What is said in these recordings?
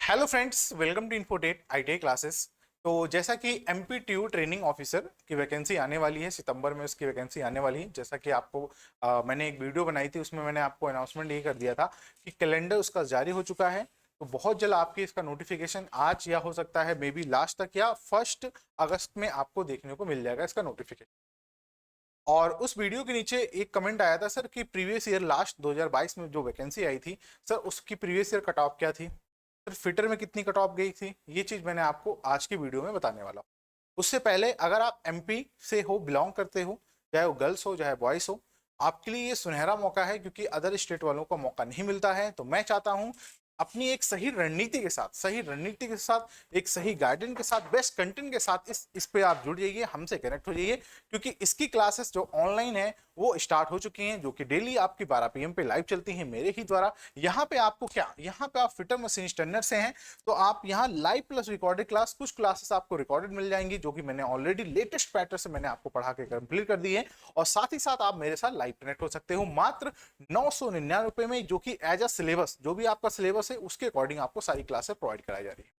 Hello friends, welcome to Infotech ITI classes. तो जैसा कि एमपीटीयू ट्रेनिंग ऑफिसर की वैकेंसी आने वाली है, सितंबर में उसकी वैकेंसी आने वाली है। जैसा कि आपको मैंने एक वीडियो बनाई थी, उसमें मैंने आपको अनाउंसमेंट ये कर दिया था कि कैलेंडर उसका जारी हो चुका है। तो बहुत जल्द आपकी इसका नोटिफिकेशन आज या हो सकता है मे बी लास्ट तक या 1 अगस्त में आपको देखने को मिल जाएगा इसका नोटिफिकेशन। और उस वीडियो के नीचे एक कमेंट आया था सर कि प्रीवियस ईयर लास्ट 2022 में जो वैकेंसी आई थी सर, उसकी प्रीवियस ईयर कट ऑफ क्या थी, सर फिटर में कितनी कट ऑफ गई थी। ये चीज मैंने आपको आज की वीडियो में बताने वाला हूँ। उससे पहले अगर आप एमपी से हो, बिलोंग करते हो, चाहे वो गर्ल्स हो चाहे बॉयज हो, आपके लिए ये सुनहरा मौका है क्योंकि अदर स्टेट वालों को मौका नहीं मिलता है। तो मैं चाहता हूं अपनी एक सही रणनीति के साथ एक सही गाइडेंस के साथ, बेस्ट कंटेंट के साथ इस पे आप जुड़ जाइए, हमसे कनेक्ट हो जाइए। क्योंकि इसकी क्लासेस जो ऑनलाइन है वो स्टार्ट हो चुकी हैं, जो कि डेली आपकी 12 पीएम पे लाइव चलती हैं मेरे ही द्वारा। यहाँ पे आपको क्या, यहाँ पे आप फिटर मशीन स्टैंडर्ड से हैं तो आप यहाँ लाइव प्लस रिकॉर्डेड क्लास, कुछ क्लासेस आपको रिकॉर्डेड मिल जाएंगी जो कि मैंने ऑलरेडी लेटेस्ट पैटर्न से मैंने आपको पढ़ा के कंप्लीट कर दी है। और साथ ही साथ आप मेरे साथ लाइव कनेक्ट हो सकते हो मात्र 999 में, जो कि एज अ सिलेबस, जो भी आपका सिलेबस है उसके अकॉर्डिंग आपको सारी क्लासेस प्रोवाइड कराई जा रही है।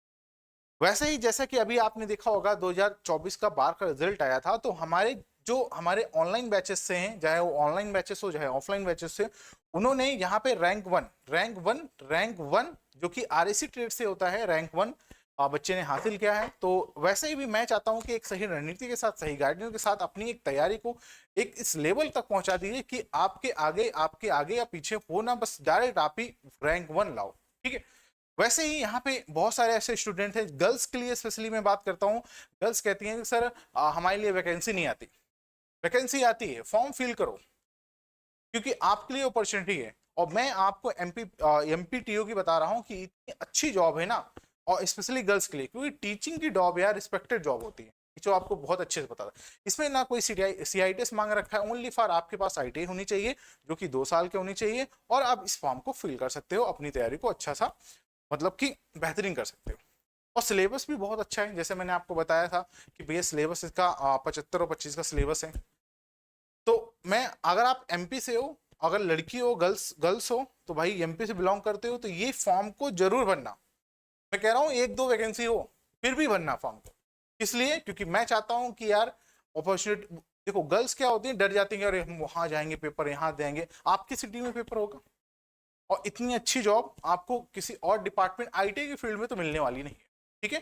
वैसे ही जैसा कि अभी आपने देखा होगा 2024 का बार का रिजल्ट आया था, तो हमारे ऑनलाइन बैचेस से हैं, चाहे वो ऑनलाइन बैचेस हो चाहे ऑफलाइन बैचेस से, उन्होंने यहाँ पे रैंक वन जो कि आरएसी ट्रेड से होता है, रैंक 1 बच्चे ने हासिल किया है। तो वैसे ही भी मैं चाहता हूं कि एक सही रणनीति के साथ, सही गाइडेंस के साथ अपनी एक तैयारी को एक इस लेवल तक पहुंचा दीजिए कि आपके आगे या पीछे हो ना, बस डायरेक्ट आप ही रैंक 1 लाओ। ठीक है। वैसे ही यहाँ पे बहुत सारे ऐसे स्टूडेंट हैं, गर्ल्स के लिए स्पेशली मैं बात करता हूँ। गर्ल्स कहती हैं कि सर हमारे लिए वैकेंसी नहीं आती। वैकेंसी आती है, फॉर्म फिल करो, क्योंकि आपके लिए अपॉर्चुनिटी है। और मैं आपको एमपीटीओ की बता रहा हूँ कि इतनी अच्छी जॉब है ना, और स्पेशली गर्ल्स के लिए, क्योंकि टीचिंग की जॉब यार रिस्पेक्टेड जॉब होती है, जो आपको बहुत अच्छे से पता है। इसमें ना कोई सीआईटीएस मांग रखा है, ओनली फॉर आपके पास आईटीआई होनी चाहिए जो कि 2 साल की होनी चाहिए, और आप इस फॉर्म को फिल कर सकते हो, अपनी तैयारी को अच्छा सा मतलब कि बेहतरीन कर सकते हो। और सिलेबस भी बहुत अच्छा है, जैसे मैंने आपको बताया था कि भैया सिलेबस इसका 75 और 25 का सिलेबस है। तो मैं, अगर आप एमपी से हो, अगर लड़की हो, गर्ल्स गर्ल्स हो, तो भाई एमपी से बिलोंग करते हो तो ये फॉर्म को जरूर भरना। मैं कह रहा हूँ एक दो वैकेंसी हो फिर भी भरना फॉर्म को। इसलिए क्योंकि मैं चाहता हूँ कि यार अपॉर्चुनिटी, देखो गर्ल्स क्या होती है, डर जाती हैं, अरे हम वहां जाएंगे पेपर यहाँ देंगे, आपकी सिटी में पेपर होगा। और इतनी अच्छी जॉब आपको किसी और डिपार्टमेंट आईटी की फील्ड में तो मिलने वाली नहीं है। ठीक है।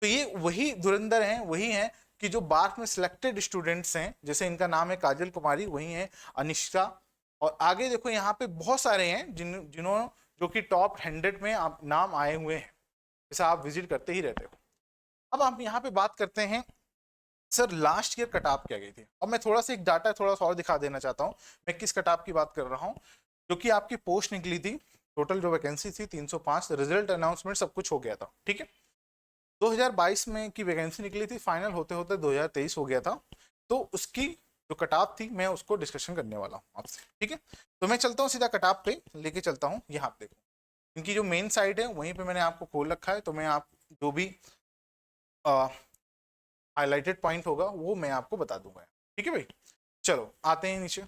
तो ये वही धुरंधर हैं, वही हैं कि जो बार्क में सिलेक्टेड स्टूडेंट्स हैं, जैसे इनका नाम है काजल कुमारी, वही है अनिश्का। और आगे देखो यहाँ पे बहुत सारे हैं जिन्होंने, जो कि टॉप 100 में आप नाम आए हुए हैं, जैसे आप विजिट करते ही रहते हो। अब आप यहाँ पे बात करते हैं sir last year cut off क्या गई थी। अब मैं थोड़ा सा एक डाटा थोड़ा सा और दिखा देना चाहता हूँ, मैं किस कट ऑफ की बात कर रहा हूँ। जो कि आपकी पोस्ट निकली थी, टोटल जो वैकेंसी थी 305, रिजल्ट अनाउंसमेंट सब कुछ हो गया था। ठीक है। 2022 में की वैकेंसी निकली थी, फाइनल होते होते 2023 हो गया था। तो उसकी जो कट ऑफ थी मैं उसको डिस्कशन करने वाला हूँ आपसे। ठीक है। तो मैं चलता हूँ सीधा कट ऑफ पे लेके चलता हूँ। यहाँ पे देखो, इनकी जो मेन साइट है वहीं पे मैंने आपको खोल रखा है, तो मैं आप जो भी हाईलाइटेड पॉइंट होगा वो मैं आपको बता दूंगा। ठीक है भाई, चलो आते हैं नीचे।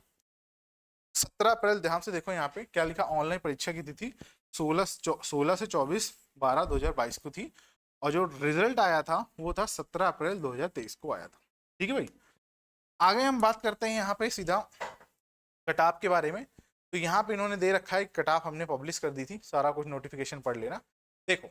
17 अप्रैल, ध्यान से देखो यहाँ पे क्या लिखा, ऑनलाइन परीक्षा की तिथि 16 से 24 12 2022 को थी। और जो रिजल्ट आया था वो था 17 अप्रैल 2023 को आया था। ठीक है भाई। आगे हम बात करते हैं यहाँ पे सीधा कटाप के बारे में। तो यहाँ पे इन्होंने दे रखा है, कटाप हमने पब्लिश कर दी थी, सारा कुछ नोटिफिकेशन पढ़ लेना। देखो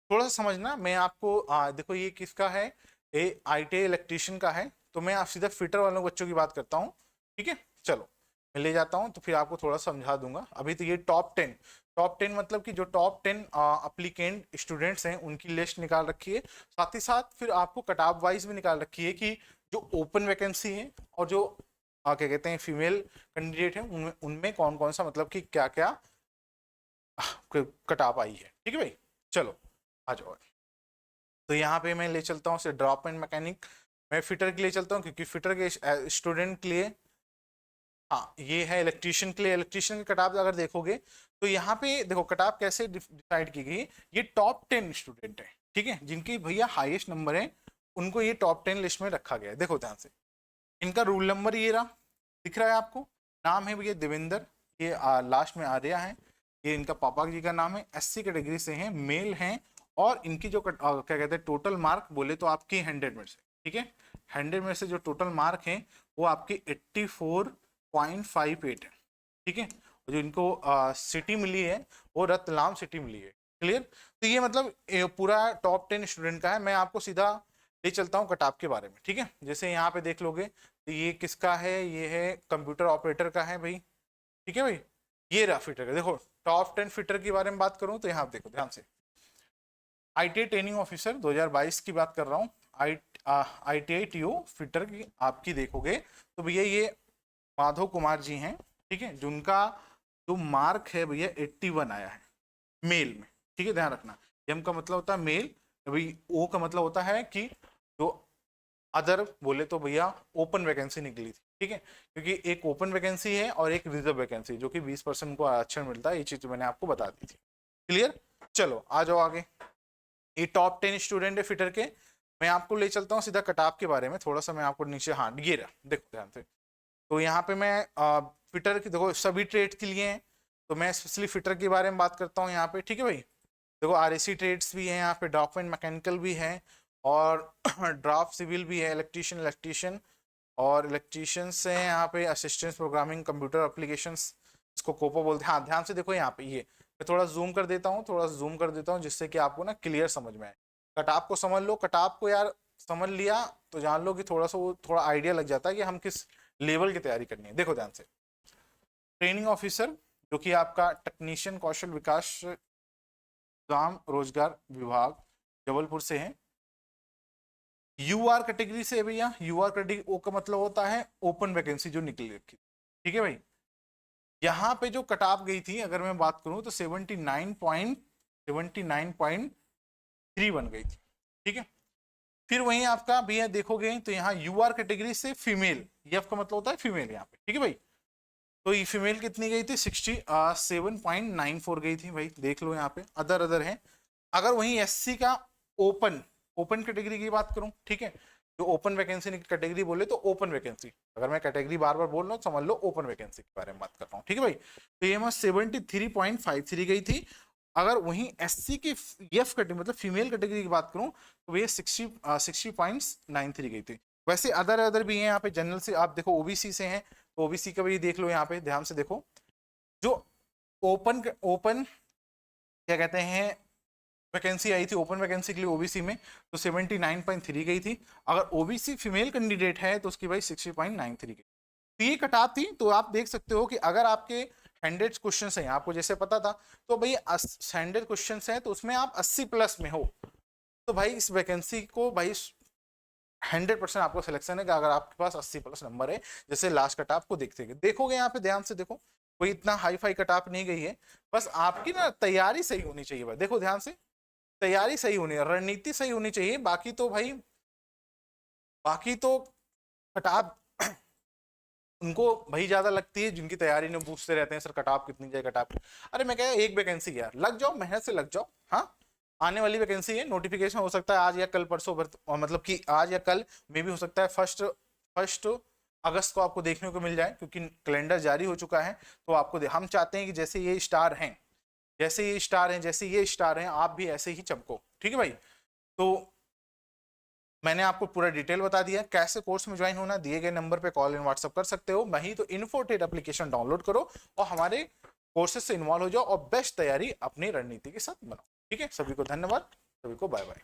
थोड़ा सा समझना, मैं आपको देखो ये किसका है, ये आईटीआई इलेक्ट्रीशियन का है। तो मैं आप सीधा फिटर वालों बच्चों की बात करता हूँ। ठीक है। चलो मैं ले जाता हूँ, तो फिर आपको थोड़ा समझा दूंगा। अभी तो ये टॉप टेन मतलब कि जो टॉप 10 अप्लीकेंट स्टूडेंट्स हैं उनकी लिस्ट निकाल रखी है। साथ ही साथ फिर आपको कटाप वाइज भी निकाल रखी है कि जो ओपन वैकेंसी है और जो क्या कहते हैं फीमेल कैंडिडेट है, उनमें उनमें कौन कौन सा मतलब कि क्या क्या कटाप आई है। ठीक है भाई, चलो आ जाओ। तो यहाँ पे मैं ले चलता हूँ ड्रॉप एंड मैकेनिक। मैं फिटर के लिए चलता हूँ क्योंकि फिटर के स्टूडेंट के लिए, हाँ ये है इलेक्ट्रीशियन के लिए। इलेक्ट्रीशियन की कटाप अगर देखोगे तो यहाँ पे देखो कटाप कैसे डिसाइड की गई। ये टॉप 10 स्टूडेंट है, ठीक है, जिनकी भैया हाईएस्ट नंबर है, उनको ये टॉप 10 लिस्ट में रखा गया है। देखो ध्यान से, इनका रूल नंबर ये रहा, दिख रहा है आपको। नाम है भैया देवेंद्र, ये लास्ट में आर्या है, ये इनका पापा जी का नाम है। एससी कैटेगरी से हैं, मेल हैं, और इनकी जो क्या कहते हैं टोटल मार्क बोले तो आपकी 100 में से, ठीक है, 100 में से जो टोटल मार्क हैं वो आपकी 84.58 है, ठीक है। जो इनको सिटी मिली है वो रतलाम सिटी मिली है। क्लियर। तो ये मतलब पूरा टॉप 10 स्टूडेंट का है। मैं आपको सीधा ले चलता हूँ कटऑफ के बारे में, ठीक है। जैसे यहाँ पे देख लोगे तो ये किसका है, ये है कंप्यूटर ऑपरेटर का है भाई, ठीक है भाई। ये रहा फिटर का, देखो टॉप 10 फिटर के बारे में बात करूँ तो यहाँ देखो ध्यान से, ITI ट्रेनिंग ऑफिसर 2022 की बात कर रहा हूँ। ITI TO फिटर की आपकी देखोगे तो भैया ये माधव कुमार जी हैं, ठीक है, जिनका जो मार्क है भैया 81 आया है मेल में, ठीक है, ध्यान रखना। एम का मतलब होता है मेल, भाई ओ का मतलब होता है कि जो अदर बोले तो भैया ओपन वैकेंसी निकली थी, ठीक है, क्योंकि एक ओपन वैकेंसी है और एक रिजर्व वैकेंसी जो कि 20% को आरक्षण मिलता है, ये चीज मैंने आपको बता दी थी। क्लियर। चलो आ जाओ आगे। ये टॉप 10 स्टूडेंट है फिटर के। मैं आपको ले चलता हूँ सीधा कटऑफ के बारे में, थोड़ा सा मैं आपको नीचे, हाँ ये रहा देखो ध्यान से। तो यहाँ पे मैं फिटर की देखो सभी ट्रेड के लिए हैं, तो मैं स्पेशली फिटर के बारे में बात करता हूँ यहाँ पे, ठीक है भाई। देखो RAC ट्रेड्स भी हैं यहाँ पे, डॉक्यूमेंट मैकेनिकल भी है और ड्राफ्ट सिविल भी है, इलेक्ट्रीशियन और इलेक्ट्रीशियन से यहाँ पे असिस्टेंट प्रोग्रामिंग कंप्यूटर एप्लीकेशंस, इसको कोपो बोलते हैं। हाँ ध्यान से देखो यहाँ पे, ये मैं थोड़ा जूम कर देता हूँ, थोड़ा जूम कर देता हूँ जिससे कि आपको ना क्लियर समझ में आए। कटऑफ को समझ लो, कटऑफ को यार समझ लिया तो जान लो कि थोड़ा सा वो थोड़ा आइडिया लग जाता है कि हम किस लेवल की तैयारी करनी है। देखो ध्यान से, ट्रेनिंग ऑफिसर जो कि आपका टेक्नीशियन कौशल विकास ग्राम रोजगार विभाग जबलपुर से है। UR कैटेगरी से है भैया, UR कैटेगरी ओ का मतलब होता है ओपन वैकेंसी जो निकली रखी, ठीक है भाई। यहाँ पे जो कटऑफ गई थी अगर मैं बात करूं तो 79.3 बन गई थी, ठीक है। फिर वहीं आपका भैया देखोगे तो यहाँ UR कैटेगरी से फीमेल, एफ का मतलब होता है फीमेल यहाँ पे, ठीक है भाई। तो ये फीमेल कितनी गई थी 67.94 गई थी भाई, देख लो यहाँ पे अदर है। अगर वहीं SC का ओपन कैटेगरी की बात करूं, ठीक है, जो ओपन वैकेंसी कैटेगरी बोले तो ओपन वैकेंसी, अगर मैं कैटेगरी बार बार बोल रहा हूँ समझ लो ओपन वैकेंसी के बारे में बात कर रहा हूँ, ठीक है भाई। तो ये 73.53 गई थी। अगर वहीं SC की एफ कैटेगरी मतलब फीमेल कैटेगरी की बात करूं तो ये 60.93 गई थी। वैसे अदर भी हैं यहाँ पे, जनरल से आप देखो OBC से हैं तो OBC का भी देख लो यहाँ पे, ध्यान से देखो। जो ओपन क्या कहते हैं वैकेंसी आई थी ओपन वैकेंसी के लिए OBC में तो 79.3 गई थी। अगर OBC फीमेल कैंडिडेट है तो उसकी भाई 60.93 गई। तो ये कटऑफ थी। तो आप देख सकते हो कि अगर आपके 100 क्वेश्चन हैं, आपको जैसे पता था तो भाई 100 क्वेश्चन हैं तो उसमें आप 80 प्लस में हो तो भाई इस वैकेंसी को भाई 100% आपको सिलेक्शन है कि अगर आपके पास 80 प्लस नंबर है। जैसे लास्ट कटऑफ को देखोगे यहाँ पे ध्यान से देखो, कोई इतना हाई फाई कटऑफ नहीं गई है, बस आपकी ना तैयारी सही होनी चाहिए भाई। देखो ध्यान से, तैयारी सही होनी है, रणनीति सही होनी चाहिए। बाकी तो कटऑफ उनको भाई ज्यादा लगती है जिनकी तैयारी में पूछते रहते हैं सर कटऑफ कितनी जाए कटऑफ। अरे मैं कह एक वैकेंसी यार लग जाओ, मेहनत से लग जाओ। हाँ आने वाली वैकेंसी है, नोटिफिकेशन हो सकता है आज या कल परसों, मतलब कि आज या कल में भी हो सकता है फर्स्ट अगस्त को आपको देखने को मिल जाए, क्योंकि कैलेंडर जारी हो चुका है। तो आपको हम चाहते हैं कि जैसे ये स्टार हैं जैसे ये स्टार हैं आप भी ऐसे ही चमको, ठीक है भाई। तो मैंने आपको पूरा डिटेल बता दिया। कैसे कोर्स में ज्वाइन होना, दिए गए नंबर पे कॉल एंड व्हाट्सअप कर सकते हो। नहीं तो इन्फोटेट एप्लीकेशन डाउनलोड करो और हमारे कोर्सेज से इन्वॉल्व हो जाओ और बेस्ट तैयारी अपनी रणनीति के साथ बनाओ, ठीक है। सभी को धन्यवाद, सभी को बाय बाय।